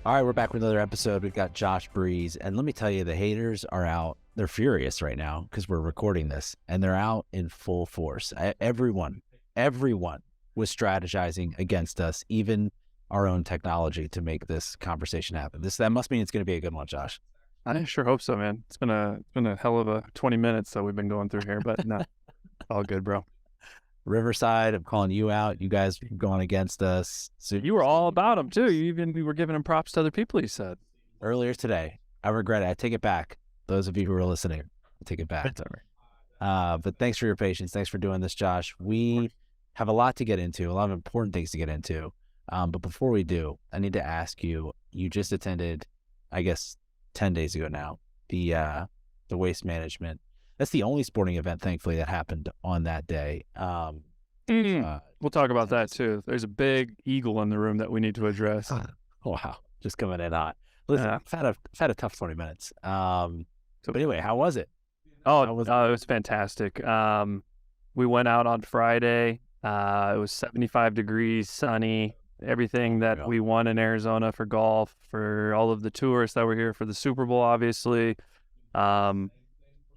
All right, we're back with another episode. We've got Josh Brees, and let me tell you, the haters are out. They're furious right now because we're recording this, and they're out in full force. Everyone was strategizing against us, even our own technology, to make this conversation happen. That must mean it's going to be a good one, Josh. I sure hope so, man. It's been a hell of a 20 minutes that we've been going through here, but no, all good, bro. Riverside, I'm calling you out. You guys are going against us. So you were all about them too. You were giving them props to other people. You said earlier today. I regret it. I take it back. Those of you who are listening, I take it back. that's all right. But thanks for your patience. Thanks for doing this, Josh. We have a lot to get into, a lot of important things to get into. But before we do, I need to ask you, you just attended, I guess, 10 days ago now, the waste management. That's the only sporting event, thankfully, that happened on that day. We'll talk about that too. There's a big eagle in the room that we need to address. Wow, just coming in hot. Listen, Yeah. I've had a tough 20 minutes. But anyway, how was it? It was fantastic. We went out on Friday. It was 75 degrees, sunny. Everything that we won in Arizona for golf, for all of the tourists that were here for the Super Bowl, obviously.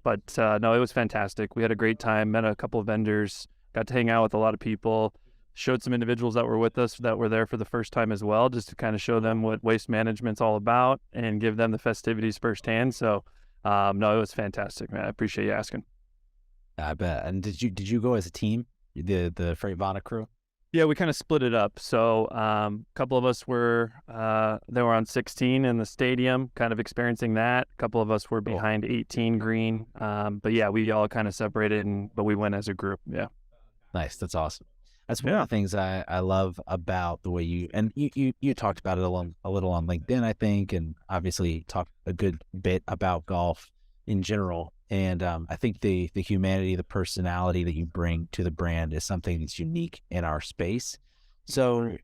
But no, it was fantastic. We had a great time, met a couple of vendors, got to hang out with a lot of people, showed some individuals that were with us that were there for the first time as well, just to kind of show them what waste management's all about and give them the festivities firsthand. So, no, it was fantastic, man. I appreciate you asking. I bet. And did you go as a team, the FreightVana crew? Yeah, we kind of split it up. So a couple of us were they were on 16 in the stadium, kind of experiencing that. A couple of us were behind 18 green. But yeah, we all kind of separated, but we went as a group. Yeah. Nice. That's awesome. That's one of the things I love about the way you talked about it a little on LinkedIn, I think, and obviously talked a good bit about golf in general. And I think the humanity, the personality that you bring to the brand is something that's unique in our space. So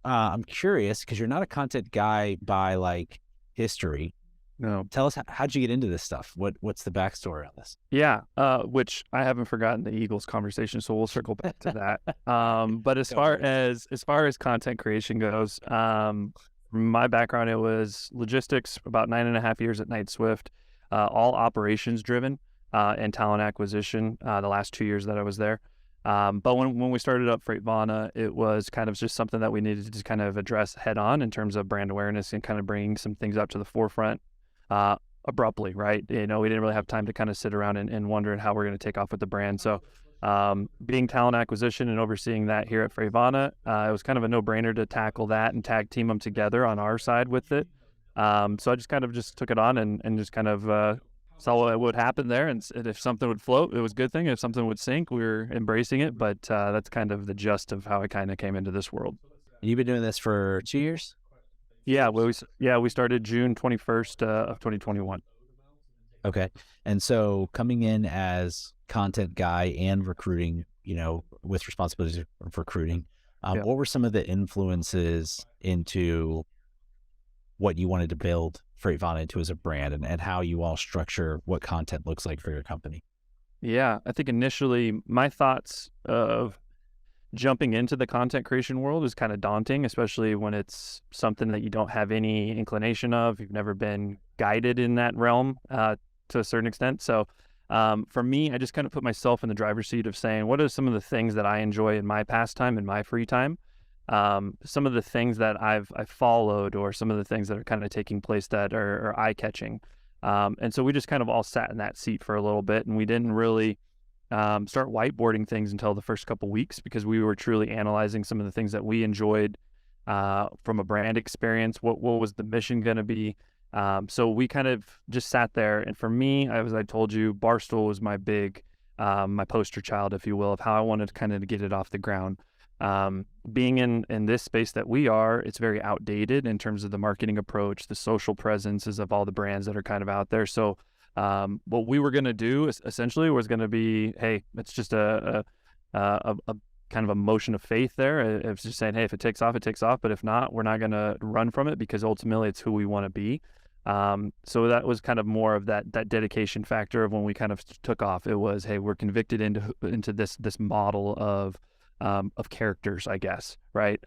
I'm curious, because you're not a content guy by like history. No. Tell us, how'd you get into this stuff? What's the backstory on this? Yeah, which I haven't forgotten the Eagles conversation, so we'll circle back to that. But as far as content creation goes, my background, it was logistics, about 9.5 years at Knight Swift. All operations driven and talent acquisition the last 2 years that I was there. But when we started up FreightVana, it was kind of just something that we needed to just kind of address head on in terms of brand awareness and kind of bringing some things up to the forefront abruptly, right? We didn't really have time to kind of sit around and wonder how we're going to take off with the brand. So being talent acquisition and overseeing that here at FreightVana, it was kind of a no-brainer to tackle that and tag team them together on our side with it. So I just kind of took it on and just kind of saw what would happen there. And if something would float, it was a good thing. If something would sink, we were embracing it. But that's kind of the gist of how I kind of came into this world. You've been doing this for 2 years? Yeah, we started June 21st of 2021. Okay. And so coming in as content guy and recruiting, with responsibilities of recruiting, what were some of the influences into what you wanted to build FreightVana into as a brand, and how you all structure what content looks like for your company? Yeah, I think initially my thoughts of jumping into the content creation world is kind of daunting, especially when it's something that you don't have any inclination of. You've never been guided in that realm to a certain extent. So for me, I just kind of put myself in the driver's seat of saying, what are some of the things that I enjoy in my pastime, in my free time? Some of the things that I've followed, or some of the things that are kind of taking place that are eye-catching. And so we just kind of all sat in that seat for a little bit, and we didn't really start whiteboarding things until the first couple weeks, because we were truly analyzing some of the things that we enjoyed from a brand experience. What was the mission going to be? So we kind of just sat there. And for me, as I told you, Barstool was my big, my poster child, if you will, of how I wanted to kind of get it off the ground. Being in this space that we are, it's very outdated in terms of the marketing approach, the social presences of all the brands that are kind of out there. So what we were going to do essentially was going to be, hey, it's just a kind of a motion of faith there. It's just saying, hey, if it takes off, it takes off. But if not, we're not going to run from it, because ultimately it's who we want to be. So that was kind of more of that dedication factor of when we kind of took off. It was, hey, we're convicted into this model of characters, I guess, right?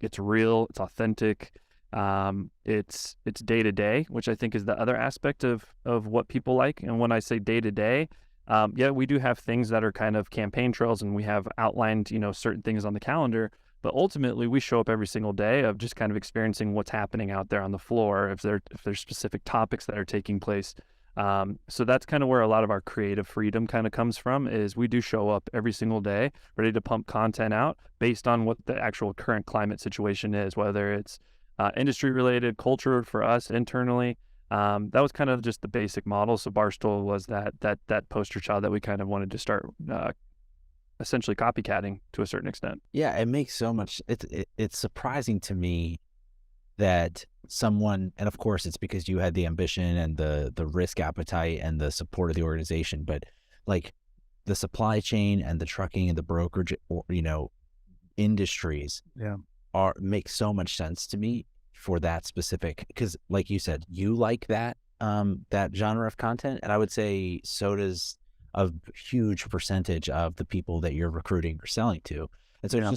It's real, it's authentic. It's day to day, which I think is the other aspect of what people like. And when I say day to day, yeah, we do have things that are kind of campaign trails, and we have outlined, certain things on the calendar. But ultimately, we show up every single day of just kind of experiencing what's happening out there on the floor. If there's specific topics that are taking place. So that's kind of where a lot of our creative freedom kind of comes from, is we do show up every single day ready to pump content out based on what the actual current climate situation is, whether it's industry related, culture for us internally. That was kind of just the basic model. So Barstool was that poster child that we kind of wanted to start essentially copycatting to a certain extent. Yeah, it makes so much. It's surprising to me that someone, and of course it's because you had the ambition and the risk appetite and the support of the organization, but like the supply chain and the trucking and the brokerage, industries make so much sense to me for that specific, because like you said, you like that genre of content, and I would say so does a huge percentage of the people that you're recruiting or selling to. And so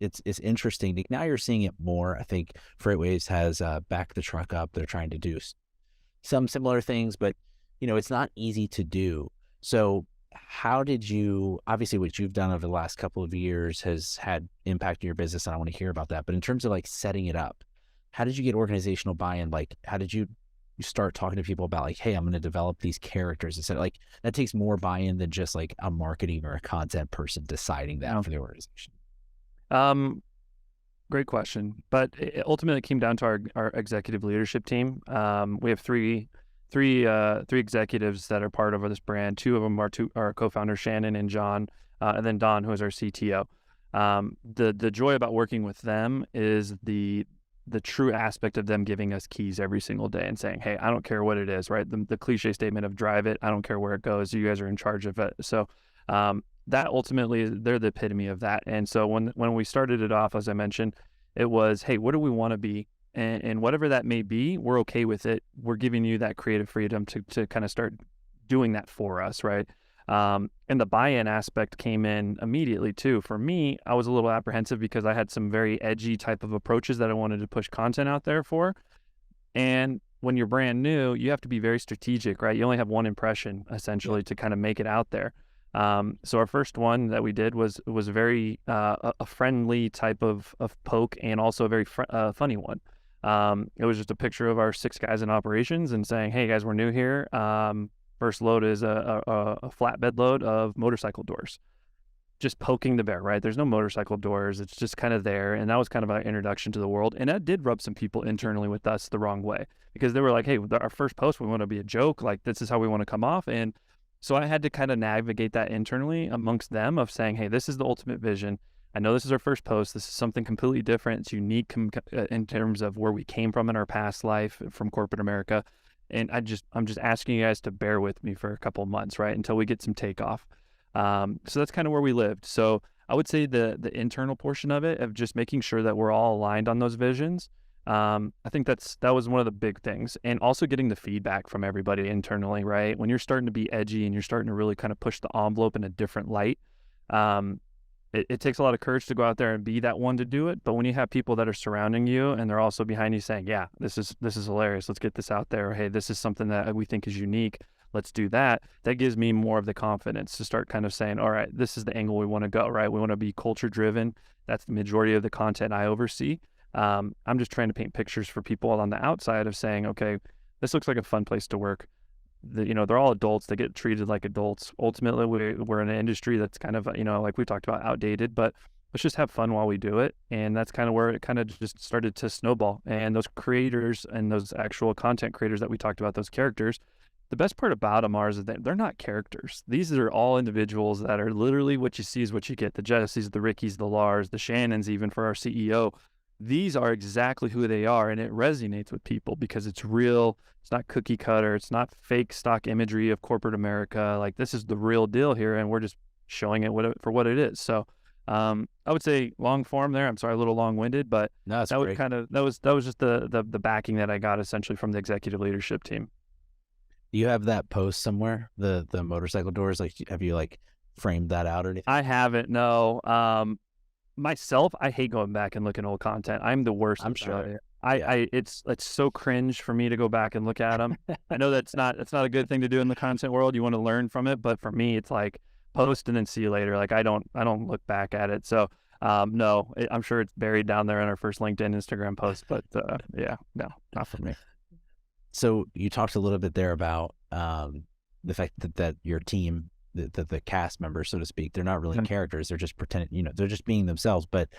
it's interesting. Now you're seeing it more. I think FreightWaves has Back the Truck Up. They're trying to do some similar things, but it's not easy to do. So how did you, obviously what you've done over the last couple of years has had impact in your business, and I want to hear about that. But in terms of like setting it up, how did you get organizational buy-in? Like, how did you start talking to people about like, hey, I'm going to develop these characters instead? Like, that takes more buy-in than just like a marketing or a content person deciding that for the organization. Great question. But it ultimately came down to our executive leadership team. We have three executives that are part of this brand. Two of them are our co-founders, Shannon and John, and then Don, who is our CTO. The joy about working with them is the true aspect of them giving us keys every single day and saying, hey, I don't care what it is, right? The cliche statement of drive it. I don't care where it goes. You guys are in charge of it. So, that ultimately, they're the epitome of that. And so when we started it off, as I mentioned, it was, hey, what do we want to be? And whatever that may be, we're okay with it. We're giving you that creative freedom to kind of start doing that for us, right? And the buy-in aspect came in immediately too. For me, I was a little apprehensive because I had some very edgy type of approaches that I wanted to push content out there for. And when you're brand new, you have to be very strategic, right? You only have one impression essentially to kind of make it out there. So our first one that we did was very a friendly type of poke, and also a very funny one. It was just a picture of our 6 guys in operations and saying, hey guys, we're new here. First load is a flatbed load of motorcycle doors. Just poking the bear, right? There's no motorcycle doors. It's just kind of there. And that was kind of our introduction to the world. And that did rub some people internally with us the wrong way, because they were like, hey, our first post, we want to be a joke. Like, this is how we want to come off. And so I had to kind of navigate that internally amongst them of saying, hey, this is the ultimate vision. I know this is our first post. This is something completely different. It's unique in terms of where we came from in our past life from corporate America. And I'm just asking you guys to bear with me for a couple of months, right? Until we get some takeoff. So that's kind of where we lived. So I would say the internal portion of it, of just making sure that we're all aligned on those visions. I think that was one of the big things, and also getting the feedback from everybody internally, right? When you're starting to be edgy and you're starting to really kind of push the envelope in a different light, it takes a lot of courage to go out there and be that one to do it. But when you have people that are surrounding you and they're also behind you saying, yeah, this is hilarious. Let's get this out there. Or, hey, this is something that we think is unique. Let's do that. That gives me more of the confidence to start kind of saying, all right, this is the angle we want to go, right? We want to be culture driven. That's the majority of the content I oversee. I'm just trying to paint pictures for people on the outside of saying, okay, this looks like a fun place to work. They're all adults. They get treated like adults. Ultimately, we're in an industry that's kind of, like we talked about, outdated, but let's just have fun while we do it. And that's kind of where it kind of just started to snowball. And those creators and those actual content creators that we talked about, those characters, the best part about them is that they're not characters. These are all individuals that are literally what you see is what you get. The Jessies, the Rickies, the Lars, the Shannons, even for our CEO. These are exactly who they are, and it resonates with people because it's real. It's not cookie cutter. It's not fake stock imagery of corporate America. Like, this is the real deal here, and we're just showing it for what it is. So I would say long form there. I'm sorry, a little long winded, but no, that was kind of that was just the backing that I got essentially from the executive leadership team. Do you have that post somewhere? The motorcycle doors? Like, have you like framed that out or anything? I haven't. No. Myself, I hate going back and looking at old content. I'm the worst. I'm sure. It's so cringe for me to go back and look at them. I know that's not a good thing to do in the content world. You want to learn from it, but for me, it's like post and then see you later. Like I don't look back at it. So no, I'm sure it's buried down there in our first LinkedIn, Instagram post, but yeah, no, not for me. So you talked a little bit there about the fact that your team, the cast members, so to speak, they're not really characters. They're just pretending, they're just being themselves. But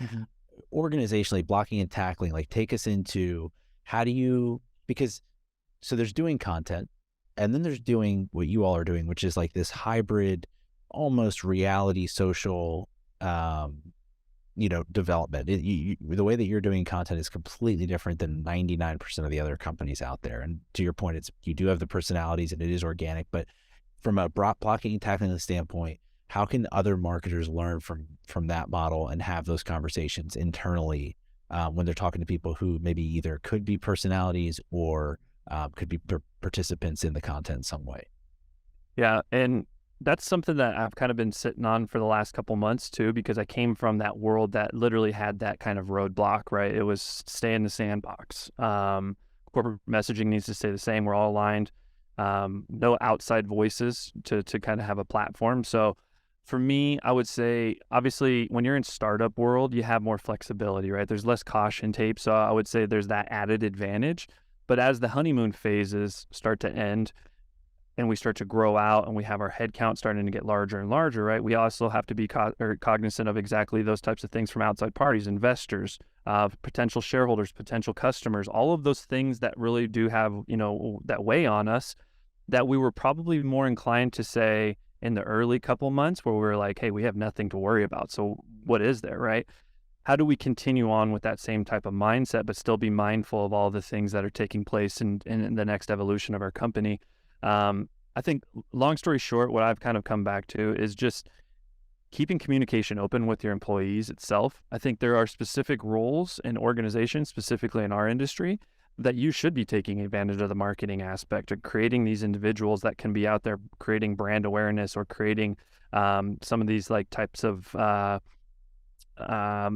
organizationally, blocking and tackling, like take us into how do you, because so there's doing content and then there's doing what you all are doing, which is like this hybrid, almost reality social, development. The way that you're doing content is completely different than 99% of the other companies out there. And to your point, you do have the personalities and it is organic, but from a blocking and tackling standpoint, how can other marketers learn from that model and have those conversations internally when they're talking to people who maybe either could be personalities or could be participants in the content in some way? Yeah, and that's something that I've kind of been sitting on for the last couple months too, because I came from that world that literally had that kind of roadblock, right? It was stay in the sandbox. Corporate messaging needs to stay the same. We're all aligned. No outside voices to kind of have a platform. So for me, I would say, obviously, when you're in startup world, you have more flexibility, right? There's less caution tape. So I would say there's that added advantage. But as the honeymoon phases start to end, and we start to grow out and we have our head count starting to get larger and larger, right? We also have to be cognizant of exactly those types of things from outside parties, investors, potential shareholders, potential customers, all of those things that really do have, that weigh on us, that we were probably more inclined to say in the early couple months where we were like, hey, we have nothing to worry about. So what is there, right? How do we continue on with that same type of mindset, but still be mindful of all the things that are taking place in the next evolution of our company? I think, long story short, what I've kind of come back to is just keeping communication open with your employees itself. I think there are specific roles in organizations, specifically in our industry, that you should be taking advantage of the marketing aspect of creating these individuals that can be out there creating brand awareness or creating some of these like types of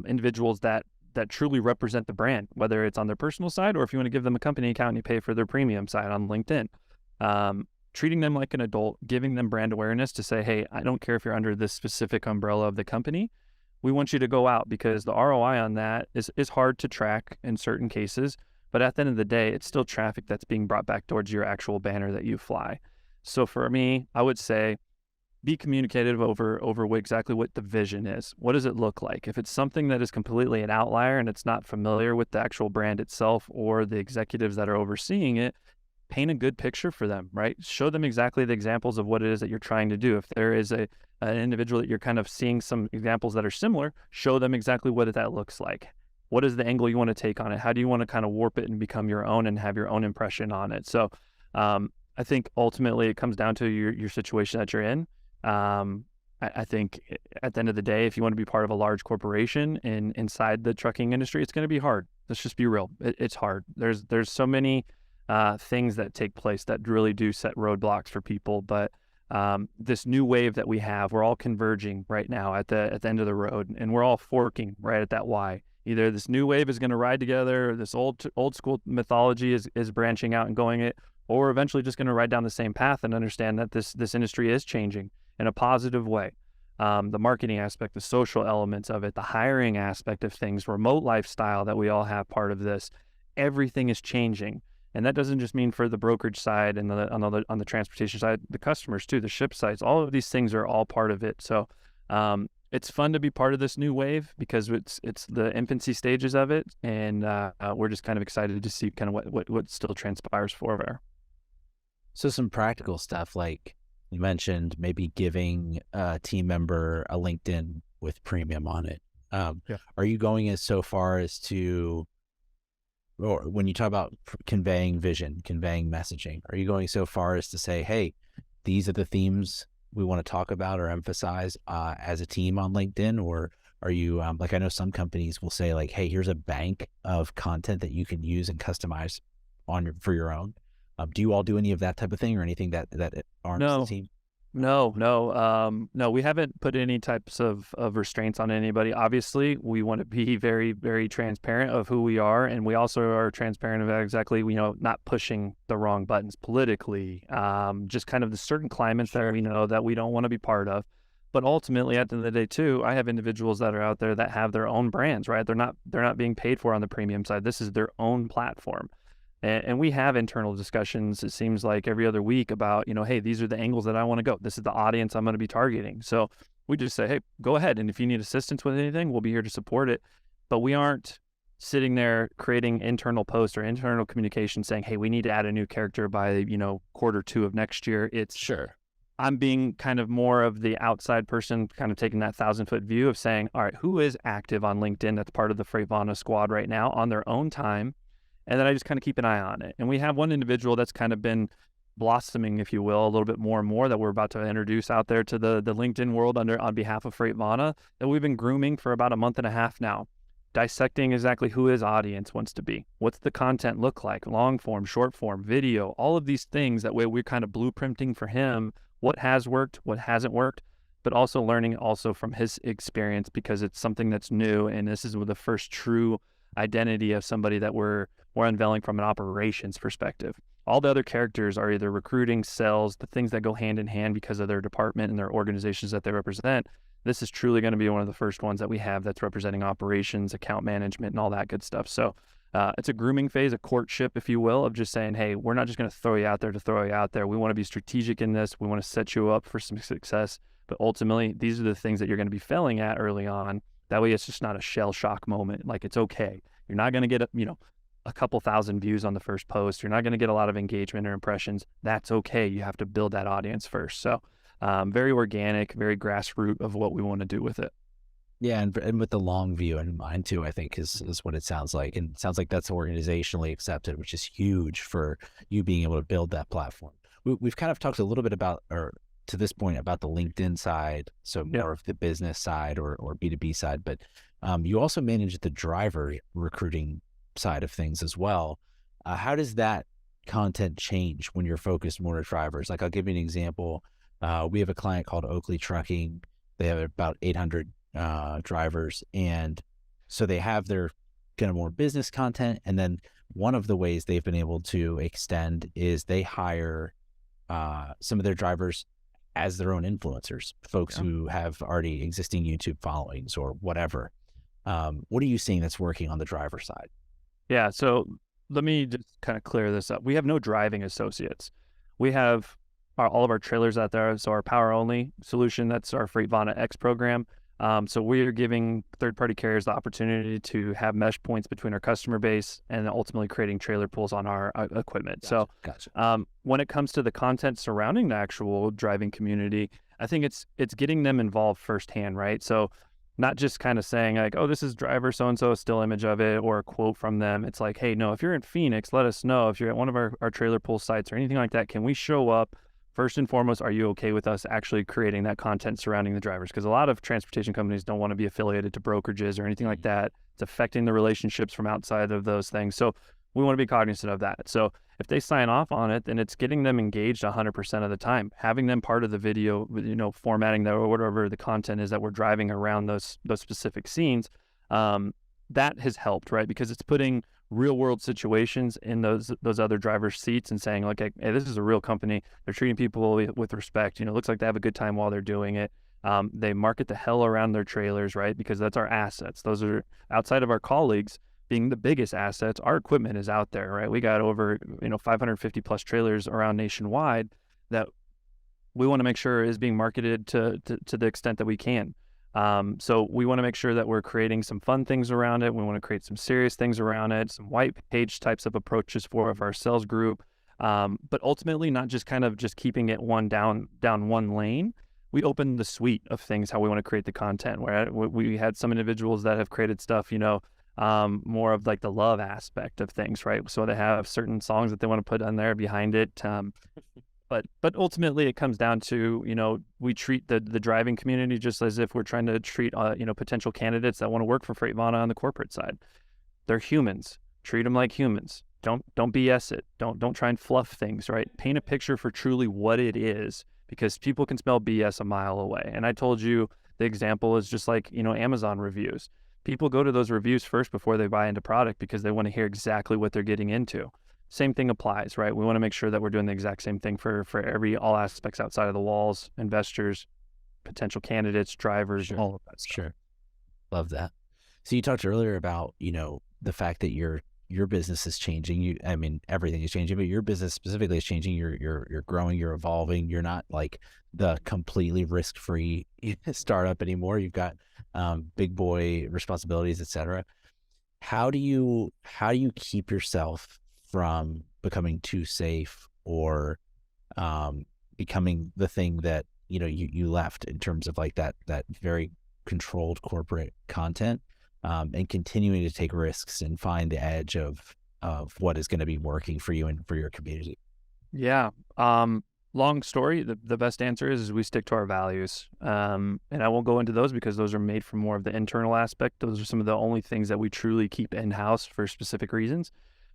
individuals that truly represent the brand, whether it's on their personal side or if you want to give them a company account and you pay for their premium side on LinkedIn. Treating them like an adult, giving them brand awareness to say, hey, I don't care if you're under this specific umbrella of the company. We want you to go out, because the ROI on that is hard to track in certain cases. But at the end of the day, it's still traffic that's being brought back towards your actual banner that you fly. So for me, I would say be communicative over exactly what the vision is. What does it look like? If it's something that is completely an outlier and it's not familiar with the actual brand itself or the executives that are overseeing it, paint a good picture for them, right? Show them exactly the examples of what it is that you're trying to do. If there is an individual that you're kind of seeing some examples that are similar, show them exactly what that looks like. What is the angle you want to take on it? How do you want to kind of warp it and become your own and have your own impression on it? So I think ultimately it comes down to your situation that you're in. I think at the end of the day, if you want to be part of a large corporation inside the trucking industry, it's going to be hard. Let's just be real. It's hard. There's so many things that take place that really do set roadblocks for people. But this new wave that we have, we're all converging right now at the end of the road, and we're all forking right at that Y. Either this new wave is going to ride together, or this old school mythology is branching out and going it, or we're eventually just going to ride down the same path and understand that this industry is changing in a positive way. The marketing aspect, the social elements of it, the hiring aspect of things, remote lifestyle that we all have part of this, everything is changing. And that doesn't just mean for the brokerage side and on the transportation side, the customers too, the ship sites, all of these things are all part of it. So it's fun to be part of this new wave because it's the infancy stages of it. And we're just kind of excited to see kind of what still transpires for. So some practical stuff, like you mentioned, maybe giving a team member a LinkedIn with premium on it. Are you going as so far as to, or when you talk about conveying vision, conveying messaging, are you going so far as to say, hey, these are the themes we want to talk about or emphasize as a team on LinkedIn? Or are you, like I know some companies will say like, hey, here's a bank of content that you can use and customize for your own. Do you all do any of that type of thing or anything that arms the team? No, we haven't put any types of restraints on anybody. Obviously, we want to be very, very transparent of who we are, and we also are transparent about exactly, not pushing the wrong buttons politically, just kind of the certain climates that we know that we don't want to be part of. But ultimately, at the end of the day, too, I have individuals that are out there that have their own brands, right? They're not being paid for on the premium side. This is their own platform. And we have internal discussions, it seems like every other week about, hey, these are the angles that I want to go. This is the audience I'm going to be targeting. So we just say, hey, go ahead. And if you need assistance with anything, we'll be here to support it. But we aren't sitting there creating internal posts or internal communication saying, hey, we need to add a new character by, Q2 of next year. It's Sure. I'm being kind of more of the outside person, kind of taking that 1,000-foot view of saying, all right, who is active on LinkedIn that's part of the FreightVana squad right now on their own time? And then I just kind of keep an eye on it. And we have one individual that's kind of been blossoming, if you will, a little bit more and more that we're about to introduce out there to the LinkedIn world on behalf of FreightVana that we've been grooming for about a month and a half now, dissecting exactly who his audience wants to be. What's the content look like? Long form, short form, video, all of these things. That way we're kind of blueprinting for him what has worked, what hasn't worked, but also learning also from his experience because it's something that's new. And this is the first true identity of somebody that we're unveiling from an operations perspective. All the other characters are either recruiting, sales, the things that go hand in hand because of their department and their organizations that they represent. This is truly going to be one of the first ones that we have that's representing operations, account management, and all that good stuff. So it's a grooming phase, a courtship, if you will, of just saying, hey, we're not just going to throw you out there to throw you out there. We want to be strategic in this. We want to set you up for some success. But ultimately, these are the things that you're going to be failing at early on. That way, it's just not a shell shock moment. Like, it's okay. You're not going to get a couple thousand views on the first post. You're not going to get a lot of engagement or impressions. That's okay. You have to build that audience first. So very organic, very grassroots of what we want to do with it. Yeah, and with the long view in mind too, I think is what it sounds like, and it sounds like that's organizationally accepted, which is huge for you being able to build that platform. We've kind of talked a little bit about, or to this point, about the LinkedIn side, so more of the business side or B2B side, but you also manage the driver recruiting side of things as well. How does that content change when you're focused more on drivers? Like, I'll give you an example. We have a client called Oakley Trucking. They have about 800 drivers, and so they have their kind of more business content, and then one of the ways they've been able to extend is they hire some of their drivers as their own influencers, folks who have already existing YouTube followings or whatever. What are you seeing that's working on the driver side? Yeah, so let me just kind of clear this up. We have no driving associates. We have all of our trailers out there. So our power only solution, that's our FreightVana X program. So we are giving third-party carriers the opportunity to have mesh points between our customer base and ultimately creating trailer pools on our equipment. Gotcha. When it comes to the content surrounding the actual driving community, I think it's getting them involved firsthand, right? So not just kind of saying like, oh, this is driver so-and-so, a still image of it or a quote from them. It's like, hey, no, if you're in Phoenix, let us know. If you're at one of our trailer pool sites or anything like that, can we show up? First and foremost, are you okay with us actually creating that content surrounding the drivers? Because a lot of transportation companies don't want to be affiliated to brokerages or anything like that. It's affecting the relationships from outside of those things. So we want to be cognizant of that. So if they sign off on it, then it's getting them engaged 100% of the time, having them part of the video, formatting that or whatever the content is that we're driving around those specific scenes. That has helped, right? Because it's putting real world situations in those other drivers' seats and saying like, hey, this is a real company. They're treating people with respect. Looks like they have a good time while they're doing it. They market the hell around their trailers, right? Because that's our assets. Those are outside of our colleagues being the biggest assets. Our equipment is out there, right? We got over 550 plus trailers around nationwide that we want to make sure is being marketed to the extent that we can. So we want to make sure that we're creating some fun things around it. We want to create some serious things around it, some white page types of approaches for our sales group. But ultimately not just kind of just keeping it down one lane. We open the suite of things, how we want to create the content, where we had some individuals that have created stuff, more of like the love aspect of things, right? So they have certain songs that they want to put on there behind it. But ultimately it comes down to, we treat the driving community just as if we're trying to treat, potential candidates that want to work for FreightVana on the corporate side. They're humans. Treat them like humans. Don't BS it. Don't try and fluff things, right? Paint a picture for truly what it is, because people can smell BS a mile away. And I told you the example is just like, Amazon reviews. People go to those reviews first before they buy into product because they want to hear exactly what they're getting into. Same thing applies, right? We want to make sure that we're doing the exact same thing for all aspects outside of the walls, investors, potential candidates, drivers, all of that stuff. Sure. Love that. So you talked earlier about, the fact that your business is changing. I mean, everything is changing, but your business specifically is changing. You're growing, you're evolving. You're not like the completely risk-free startup anymore. You've got big boy responsibilities, etc. How do you keep yourself from becoming too safe or becoming the thing that you left in terms of like that very controlled corporate content, and continuing to take risks and find the edge of what is going to be working for you and for your community? Yeah. Long story. The best answer is we stick to our values. And I won't go into those because those are made from more of the internal aspect. Those are some of the only things that we truly keep in-house for specific reasons.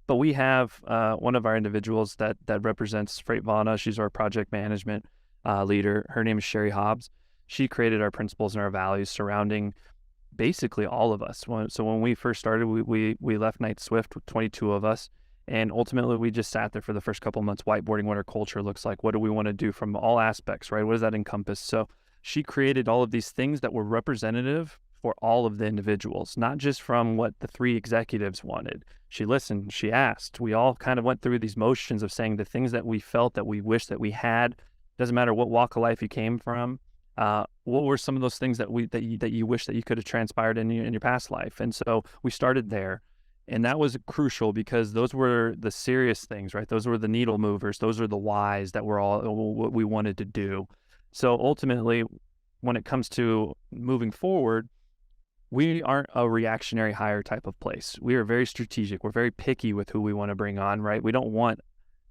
But we have one of our individuals that represents FreightVana. She's our project management leader. Her name is Sherry Hobbs. She created our principles and our values surrounding basically all of us. So when we first started, we left Night Swift with 22 of us. And ultimately, we just sat there for the first couple of months whiteboarding what our culture looks like. What do we want to do from all aspects, right? What does that encompass? So she created all of these things that were representative for all of the individuals, not just from what the 3 executives wanted. She listened, she asked. We all kind of went through these motions of saying the things that we felt that we wish that we had. Doesn't matter what walk of life you came from. What were some of those things that you wish that you could have transpired in your past life? And so we started there. And that was crucial because those were the serious things, right? Those were the needle movers. Those are the whys that were all what we wanted to do. So ultimately, when it comes to moving forward, we aren't a reactionary hire type of place. We are very strategic. We're very picky with who we want to bring on, right? We don't want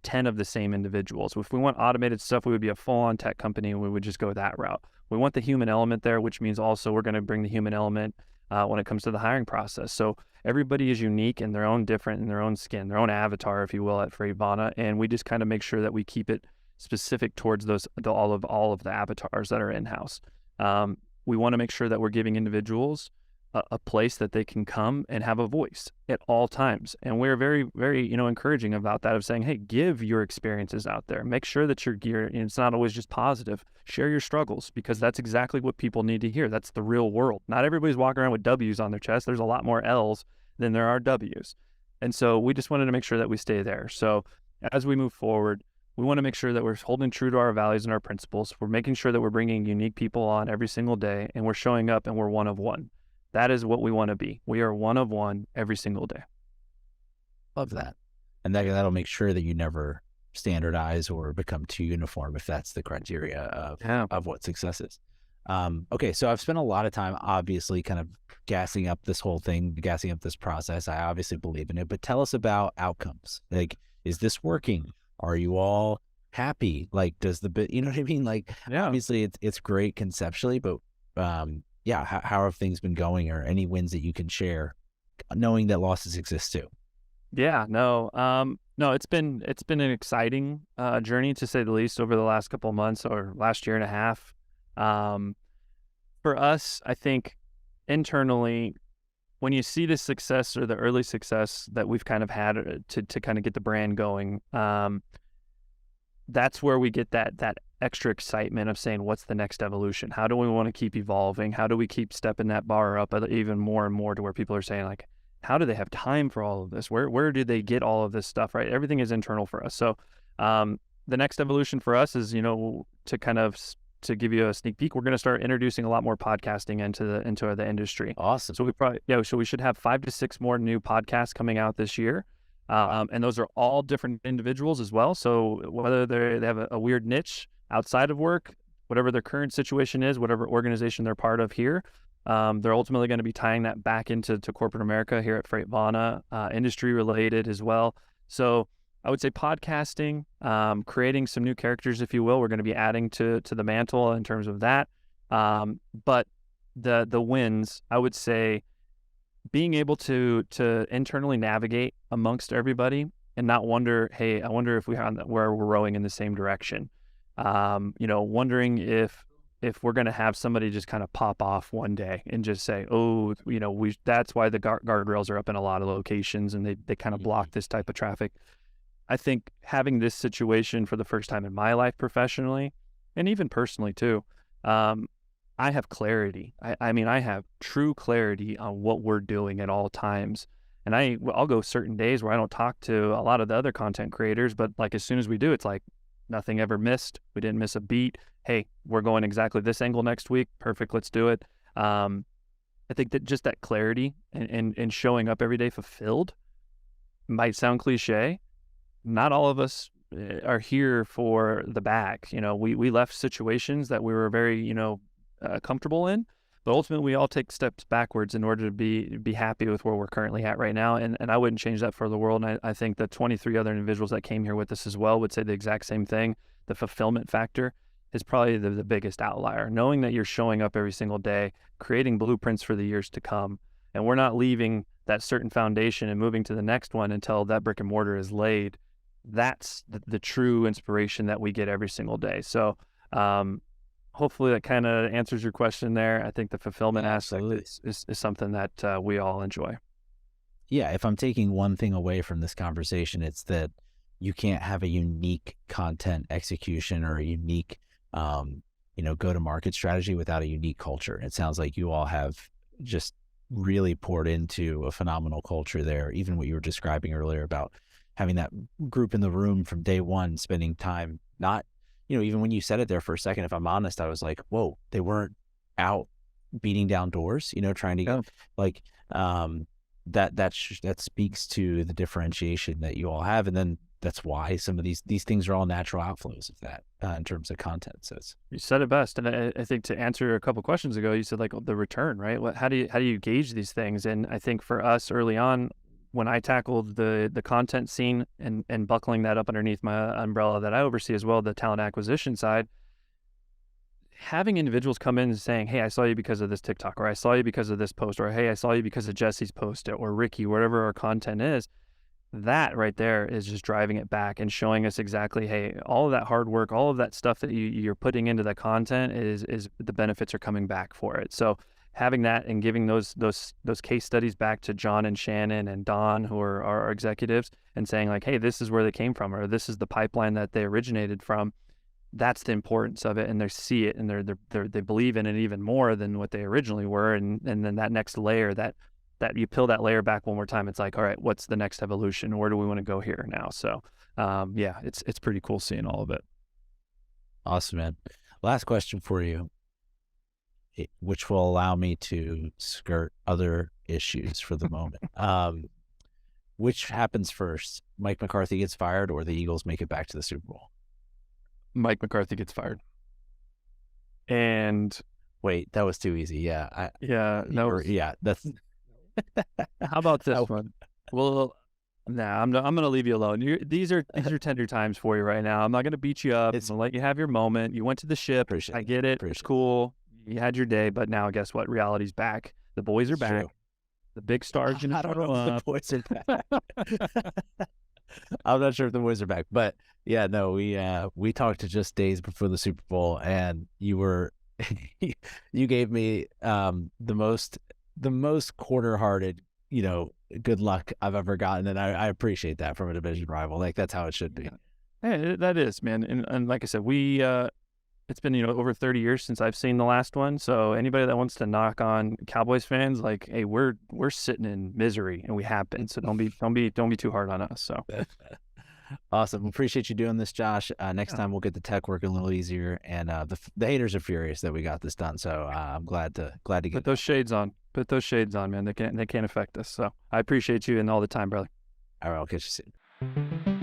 10 of the same individuals. If we want automated stuff, we would be a full-on tech company and we would just go that route. We want the human element there, which means also we're going to bring the human element when it comes to the hiring process. So everybody is unique and their own different in their own skin, their own avatar, if you will, at FreightVana. And we just kind of make sure that we keep it specific towards all of the avatars that are in-house. We want to make sure that we're giving individuals a place that they can come and have a voice at all times. And we're very, very, encouraging about that, of saying, hey, give your experiences out there. Make sure that it's not always just positive. Share your struggles, because that's exactly what people need to hear. That's the real world. Not everybody's walking around with W's on their chest. There's a lot more L's than there are W's. And so we just wanted to make sure that we stay there. So as we move forward, we want to make sure that we're holding true to our values and our principles. We're making sure that we're bringing unique people on every single day, and we're showing up and we're one of one. That is what we want to be. We are one of one every single day. Love that. And that'll make sure that you never standardize or become too uniform, if that's the criteria of what success is. Okay, so I've spent a lot of time obviously kind of gassing up this whole thing, gassing up this process. I obviously believe in it, but tell us about outcomes. Like, is this working? Are you all happy? Like, does the bit, you know what I mean? Like, obviously it's great conceptually, but how have things been going, or any wins that you can share, knowing that losses exist too? No, it's been an exciting journey, to say the least, over the last couple of months, or last year and a half. For us, I think internally, when you see the success or the early success that we've kind of had to kind of get the brand going, that's where we get that extra excitement of saying, what's the next evolution? How do we want to keep evolving? How do we keep stepping that bar up even more and more, to where people are saying, like, how do they have time for all of this? Where do they get all of this stuff, right? Everything is internal for us. So the next evolution for us is, to give you a sneak peek, we're going to start introducing a lot more podcasting into the industry. Awesome. So we should have 5 to 6 more new podcasts coming out this year. And those are all different individuals as well. So whether they have a weird niche outside of work, whatever their current situation is, whatever organization they're part of here, they're ultimately going to be tying that back into corporate America here at FreightVana, industry related as well. So I would say podcasting, creating some new characters, if you will. We're going to be adding to the mantle in terms of that. But the wins, I would say, being able to internally navigate amongst everybody and not wonder, hey, I wonder if where we're rowing in the same direction. Wondering if we're going to have somebody just kind of pop off one day and just say, oh, that's why the guardrails are up in a lot of locations and they kind of block this type of traffic. I think having this situation for the first time in my life professionally, and even personally too, I have clarity. I have true clarity on what we're doing at all times. And I'll go certain days where I don't talk to a lot of the other content creators, but like as soon as we do, it's like nothing ever missed. We didn't miss a beat. Hey, we're going exactly this angle next week. Perfect. Let's do it. I think that just that clarity and showing up every day fulfilled might sound cliche. Not all of us are here for the bag. We left situations that we were very, comfortable in, but ultimately we all take steps backwards in order to be happy with where we're currently at right now. And I wouldn't change that for the world. And I think the 23 other individuals that came here with us as well would say the exact same thing. The fulfillment factor is probably the biggest outlier. Knowing that you're showing up every single day, creating blueprints for the years to come, and we're not leaving that certain foundation and moving to the next one until that brick and mortar is laid. That's the true inspiration that we get every single day. So hopefully that kind of answers your question there. I think the fulfillment aspect is something that we all enjoy. Yeah, if I'm taking one thing away from this conversation, it's that you can't have a unique content execution or a unique, go-to-market strategy without a unique culture. It sounds like you all have just really poured into a phenomenal culture there. Even what you were describing earlier about having that group in the room from day one, spending time, not, even when you said it there for a second, if I'm honest, I was like, whoa, they weren't out beating down doors, trying to that speaks to the differentiation that you all have. And then that's why some of these things are all natural outflows of that in terms of content. So you said it best. And I think to answer a couple of questions ago, you said like the return, right? How do you gauge these things? And I think for us early on, when I tackled the content scene and buckling that up underneath my umbrella that I oversee as well, the talent acquisition side, having individuals come in and saying, hey, I saw you because of this TikTok, or I saw you because of this post, or hey, I saw you because of Jesse's post, or Ricky, whatever our content is, that right there is just driving it back and showing us exactly, hey, all of that hard work, all of that stuff that you're putting into the content is the benefits are coming back for it. So having that and giving those case studies back to John and Shannon and Don, who are our executives, and saying like, hey, this is where they came from, or this is the pipeline that they originated from. That's the importance of it, and they see it, and they believe in it even more than what they originally were, and then that next layer, that you peel that layer back one more time, it's like, all right, what's the next evolution? Where do we want to go here now? So, yeah, it's pretty cool seeing all of it. Awesome, man. Last question for you, which will allow me to skirt other issues for the moment. Which happens first? Mike McCarthy gets fired, or the Eagles make it back to the Super Bowl? Mike McCarthy gets fired. And wait, that was too easy. Yeah. That's. How about this one? Well, I'm going to leave you alone. These are tender times for you right now. I'm not going to beat you up. I'm going to let you have your moment. You went to the ship. I get it. It's cool. You had your day, but now guess what? Reality's back. The boys are back. True. The big stars. I don't know if the boys are back. I'm not sure if the boys are back, but yeah, no, we talked just days before the Super Bowl, and you gave me the most quarter-hearted, good luck I've ever gotten, and I appreciate that from a division rival. Like, that's how it should be. Hey, that is, man, and like I said, it's been over 30 years since I've seen the last one. So anybody that wants to knock on Cowboys fans, like, hey, we're sitting in misery, and we have been. So don't be too hard on us. So awesome. Appreciate you doing this, Josh. Next time we'll get the tech working a little easier, and the haters are furious that we got this done. So I'm glad to get put those shades on. Put those shades on, man. They can't affect us. So I appreciate you and all the time, brother. All right, I'll catch you soon.